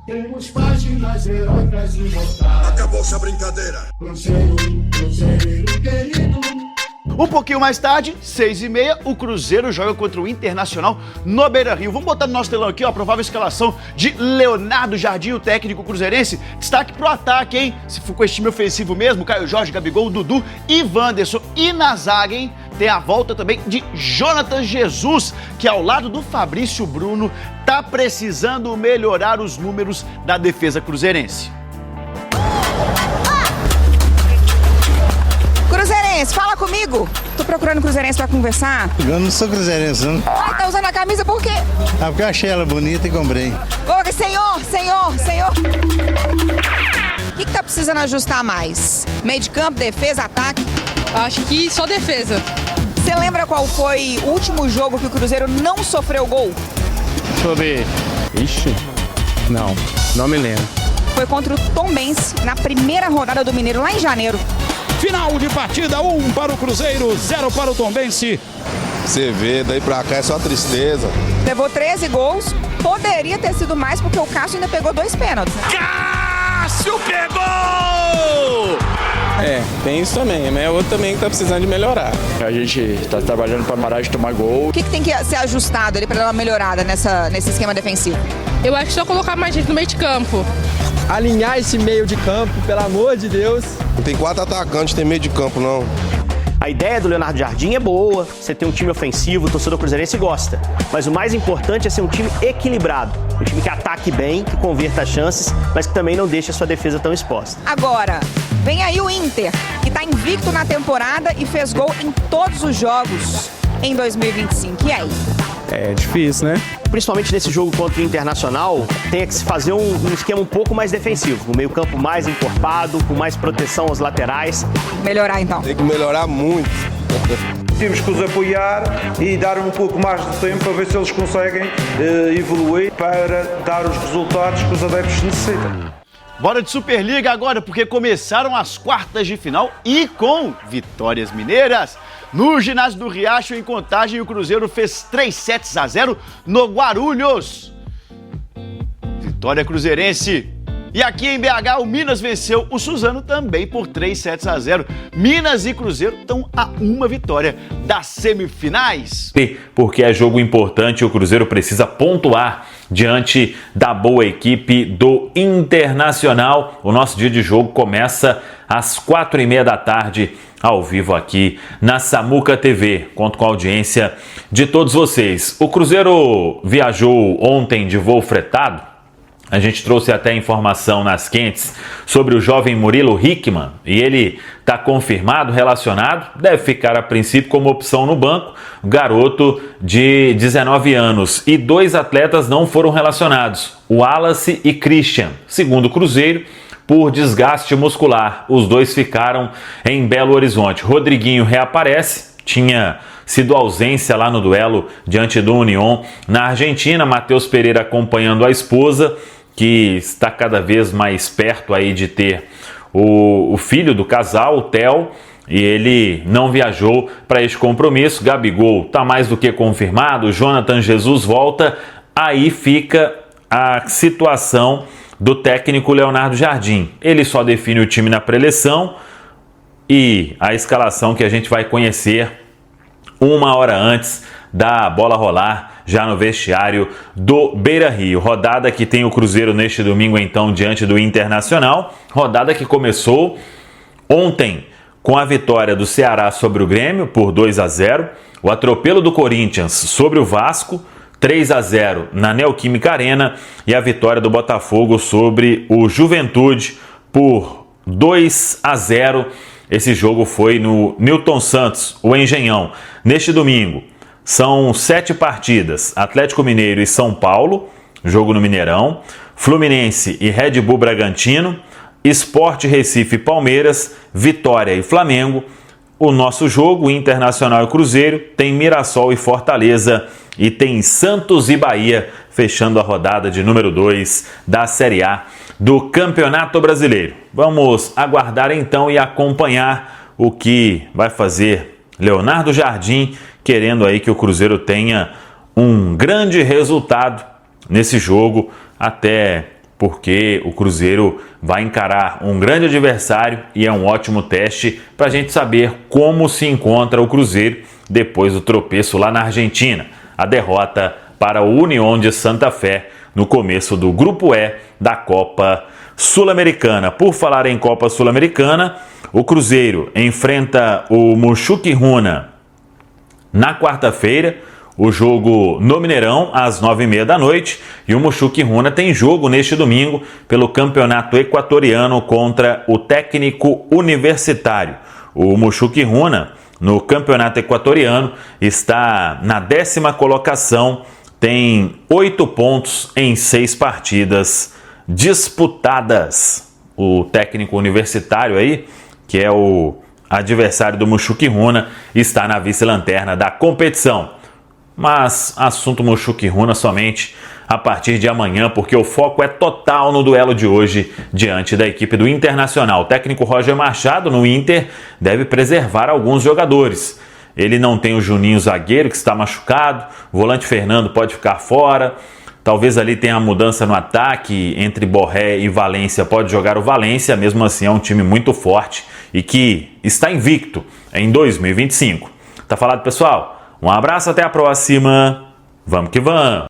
Temos páginas heróicas imortais. Acabou-se a brincadeira. Cruzeiro, Cruzeiro querido. Um pouquinho mais tarde, 6h30, o Cruzeiro joga contra o Internacional no Beira-Rio. Vamos botar no nosso telão aqui, ó, a provável escalação de Leonardo Jardim, o técnico cruzeirense. Destaque pro ataque, hein? Se for com esse time ofensivo mesmo, Caio Jorge, Gabigol, Dudu e Wanderson. E na zaga, hein? Tem a volta também de Jonathan Jesus, que ao lado do Fabrício Bruno tá precisando melhorar os números da defesa cruzeirense. Cruzeirense, fala comigo. Tô procurando cruzeirense pra conversar. Eu não sou cruzeirense, não. Ai, tá usando a camisa por quê? Ah, porque eu achei ela bonita e comprei. Ô, senhor. O que tá precisando ajustar mais? Meio de campo, defesa, ataque? Acho que só defesa. Você lembra qual foi o último jogo que o Cruzeiro não sofreu gol? Deixa eu ver. Ixi, não me lembro. Foi contra o Tombense, na primeira rodada do Mineiro, lá em janeiro. Final de partida, 1 para o Cruzeiro, 0 para o Tombense. Você vê, daí pra cá é só tristeza. Levou 13 gols, poderia ter sido mais porque o Cássio ainda pegou 2 pênaltis. Cássio pegou! Tem isso também, mas é outro também que tá precisando de melhorar. A gente tá trabalhando para parar de tomar gol. O que tem que ser ajustado ali para dar uma melhorada nesse esquema defensivo? Eu acho que só colocar mais gente no meio de campo. Alinhar esse meio de campo, pelo amor de Deus. Não tem 4 atacantes, tem meio de campo, não. A ideia do Leonardo Jardim é boa, você tem um time ofensivo, o torcedor cruzeirense gosta. Mas o mais importante é ser um time equilibrado. Um time que ataque bem, que converta as chances, mas que também não deixe a sua defesa tão exposta. Agora, vem aí o Inter, que tá invicto na temporada e fez gol em todos os jogos em 2025. E aí? É difícil, né? Principalmente nesse jogo contra o Internacional, tem que se fazer um esquema um pouco mais defensivo. Um meio-campo mais encorpado, com mais proteção aos laterais. Melhorar então. Tem que melhorar muito. Temos que os apoiar e dar um pouco mais de tempo para ver se eles conseguem evoluir para dar os resultados que os adeptos necessitam. Bora de Superliga agora, porque começaram as quartas de final e com vitórias mineiras. No ginásio do Riacho, em Contagem, o Cruzeiro fez 3-0 no Guarulhos. Vitória cruzeirense. E aqui em BH, o Minas venceu o Suzano também por 3-0. Minas e Cruzeiro estão a uma vitória das semifinais. Porque é jogo importante, o Cruzeiro precisa pontuar diante da boa equipe do Internacional. O nosso dia de jogo começa às 4h30 da tarde, ao vivo aqui na Samuca TV. Conto com a audiência de todos vocês. O Cruzeiro viajou ontem de voo fretado. A gente trouxe até informação nas quentes sobre o jovem Murilo Hickman e ele está confirmado, relacionado, deve ficar a princípio como opção no banco, garoto de 19 anos. E 2 atletas não foram relacionados, o Wallace e Christian, segundo o Cruzeiro, por desgaste muscular. Os 2 ficaram em Belo Horizonte. Rodriguinho reaparece, tinha sido ausência lá no duelo diante do União na Argentina. Matheus Pereira acompanhando a esposa, que está cada vez mais perto aí de ter o filho do casal, o Theo, e ele não viajou para este compromisso. Gabigol está mais do que confirmado, Jonathan Jesus volta, aí fica a situação do técnico Leonardo Jardim. Ele só define o time na pré-eleição e a escalação que a gente vai conhecer 1 hora antes da bola rolar já no vestiário do Beira-Rio. Rodada que tem o Cruzeiro neste domingo, então, diante do Internacional. Rodada que começou ontem com a vitória do Ceará sobre o Grêmio por 2-0, o atropelo do Corinthians sobre o Vasco, 3-0 na Neoquímica Arena, e a vitória do Botafogo sobre o Juventude por 2-0. Esse jogo foi no Newton Santos, o Engenhão. Neste domingo, são 7 partidas, Atlético Mineiro e São Paulo, jogo no Mineirão, Fluminense e Red Bull Bragantino, Sport Recife e Palmeiras, Vitória e Flamengo. O nosso jogo, Internacional e Cruzeiro, tem Mirassol e Fortaleza e tem Santos e Bahia, fechando a rodada de número 2 da Série A do Campeonato Brasileiro. Vamos aguardar então e acompanhar o que vai fazer Leonardo Jardim, querendo aí que o Cruzeiro tenha um grande resultado nesse jogo, até porque o Cruzeiro vai encarar um grande adversário e é um ótimo teste para a gente saber como se encontra o Cruzeiro depois do tropeço lá na Argentina, a derrota para o União de Santa Fé no começo do Grupo E da Copa Sul-Americana. Por falar em Copa Sul-Americana, o Cruzeiro enfrenta o Mushuc Runa na quarta-feira, o jogo no Mineirão às 9h30 da noite, e o Mushuc Runa tem jogo neste domingo pelo Campeonato Equatoriano contra o Técnico Universitário. O Mushuc Runa, no Campeonato Equatoriano, está na 10ª colocação, tem 8 pontos em 6 partidas disputadas. O Técnico Universitário aí, que é o adversário do Mushuc Runa, está na vice-lanterna da competição. Mas assunto Mushuc Runa somente a partir de amanhã, porque o foco é total no duelo de hoje diante da equipe do Internacional. O técnico Roger Machado no Inter deve preservar alguns jogadores. Ele não tem o Juninho zagueiro, que está machucado, o volante Fernando pode ficar fora, talvez ali tenha a mudança no ataque entre Borré e Valência, pode jogar o Valência, mesmo assim é um time muito forte e que está invicto em 2025. Tá falado, pessoal? Um abraço, até a próxima. Vamos que vamos!